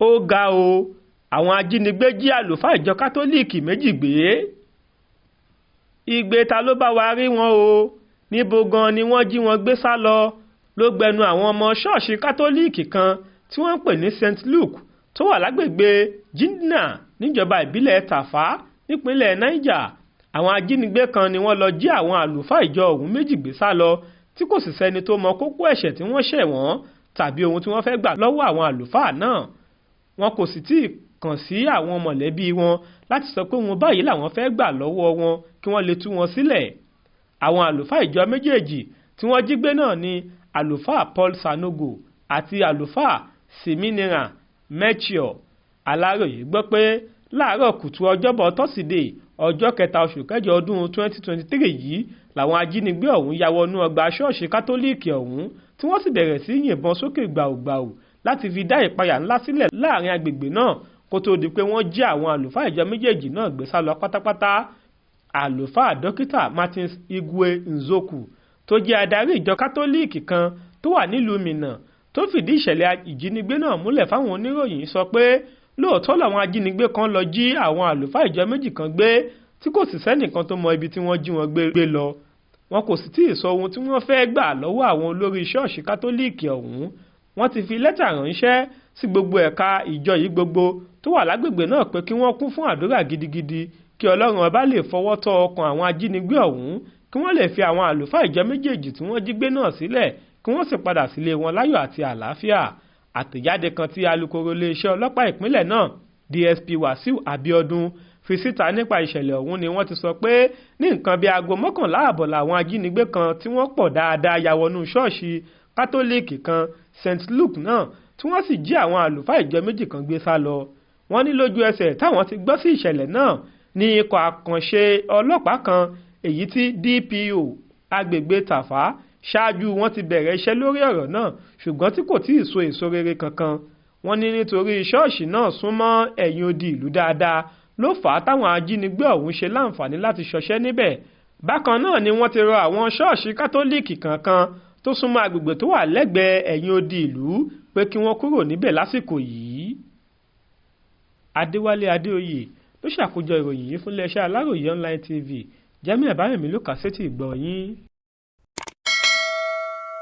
ó ga o àwọn ajínigbé jí àlùfáà ìjọ kátólíìkì méjì gbé. Igbe ta ló bá wa rí wọn o, níbo gan ni wọ́n jí wọn gbé sá lọ ló gbẹnu àwọn ọmọ ṣọ́ọ̀ṣì kátólíìkì kan tí wọ́n ń pè ní St. Luke tó wà lágbègbè Jindna níjọba ìbílẹ̀ Tàfà nípínlẹ̀ Niger. Àwọn ajínigbé kan ni wọ́n lọ jí àwọn àlùfáà ìjọ ọ̀hún méjì gbé sá lọ tí kò sì sẹ́ni tó mọ kókó ẹ̀ṣẹ̀ tí wọ́n ṣẹ̀ wọ́n tàbí ohun tí wọ́n fẹ́ gbà lọ́wọ́ àwọn àlùfáà náà. Wọn kò sì tíì kàn sí àwọn mọ̀lẹ́bí wọn láti sọ pé wọn báyìí làwọn fẹ́ gbà lọ́wọ́ wọn kí wọ́n lè tú wọn sílẹ̀. Àwọn àlùfáà ìjọ méjèèjì tí wọ́n jí gbé náà ni àlùfáà Paul Sanogo àti àlùfáà Siminira Meji. Aláròyé gbọ́ pé láàárọ̀ kùtù ọjọ́bọ̀ tọ́sídẹ̀ẹ́ ọjọ́ 3 oṣù kẹjọ ọdún 2023 yìí làwọn ajínigbé ọ̀hún ya wọnú ọgbà ṣọ́ọ̀ṣì kátólíìkì ọ̀hún tí wọ́n sì bẹ̀rẹ̀ sí yìnbọn sókè gbàùgbàù láti fi dá ìpayà ńlá sílẹ̀ láàrin agbègbè náà kó tó di pé wọ́n jí àwọn àlùfáà ìjọ méjèèjì náà gbé sá lọ pátápátá. Àlùfáà dókítà Martins Igwe Nzoku tó jẹ́ adarí ìjọ kátólíìkì kan tó wà nílùú Minna tó fìdí ìṣẹ̀lẹ̀ ìjínigbé náà múlẹ̀ fáwọn oníròyìn sọ pé lóòótọ́ làwọn ajínigbé kan lọ jí àwọn àlùfáà ìjọ méjì kan gbé tí kò sì sẹ́nìkan tó mọ ibi tí wọ́n jí wọn gbé lọ. Wọn kò sì tíì sọ ohun tí wọ́n fẹ́ gbà lọ́wọ́ àwọn olórí ṣọ́ọ̀ṣì kátólíìkì ọ̀hún. Wọ́n ti fi lẹ́tà ránṣẹ́ sí gbogbo ẹ̀ka ìjọ yìí gbogbo tó wà lágbègbè náà pé kí wọ́n kún fún àdúrà gidigidi kí Ọlọ́run ọba lè fọwọ́ tọ́ ọkàn àwọn ajínigbé ọ̀hún kí wọ́n lè fi àwọn àlùfáà ìjọ méjèèjì tí wọ́n jí gbé náà sílẹ̀ kí wọ́n sì padà sílé wọn láyọ̀ àti àlàáfíà. Àtẹ̀jáde kan tí alukoro iléeṣẹ́ ọlọ́pàá ìpínlẹ̀ náà DSP Wasiu Abiodun fi síta nípa ìṣẹ̀lẹ̀ ọ̀hún ni wọ́n ti sọ pé ní nǹkan bíi aago 11 ààbọ̀ làwọn ajínigbé kan tí wọ́n pọ̀ dáadáa ya wọnú ṣọ́ọ̀ṣì kátólíìkì kan St. Luke náà tí wọ́n sì jí àwọn àlùfáà ìjọ méjì kan gbé sá lọ. Wọ́n ní lójú ẹsẹ̀ táwọn ti gbọ́ sí ìṣẹ̀lẹ̀ náà ní ikọ̀ àkànṣe ọlọ́pàá kan èyí tí DPO agbègbè Tàfà ṣáájú wọn ti bẹ̀rẹ̀ iṣẹ́ lórí ọ̀rọ̀ náà ṣùgbọ́n tí kò tíì so èso rere kankan. Wọ́n ní nítorí ṣọ́ọ̀ṣì náà súnmọ́ ẹ̀yìn odi ìlú dáadáa ló fà á táwọn ajínigbé ọ̀hún ṣe láǹfààní láti ṣọṣẹ́ níbẹ̀. Bákan náà ni wọ́n ti rọ àwọn ṣọ́ọ̀ṣì kátólíìkì kankan tó súnmọ́ agbègbè tó wà lẹ́gbẹ̀ẹ́ ẹ̀yìn odi ìlú pé kí wọ́n kúrò níbẹ̀ lásìkò yìí. Adéwálé Adéoyè ló ṣàkójọ ìròyìn yìí fún iléeṣẹ́ Aláròyé Online TV. Jẹ́mi Ẹ̀báyẹ̀mí ló kà sétí ìgbọ́ yín.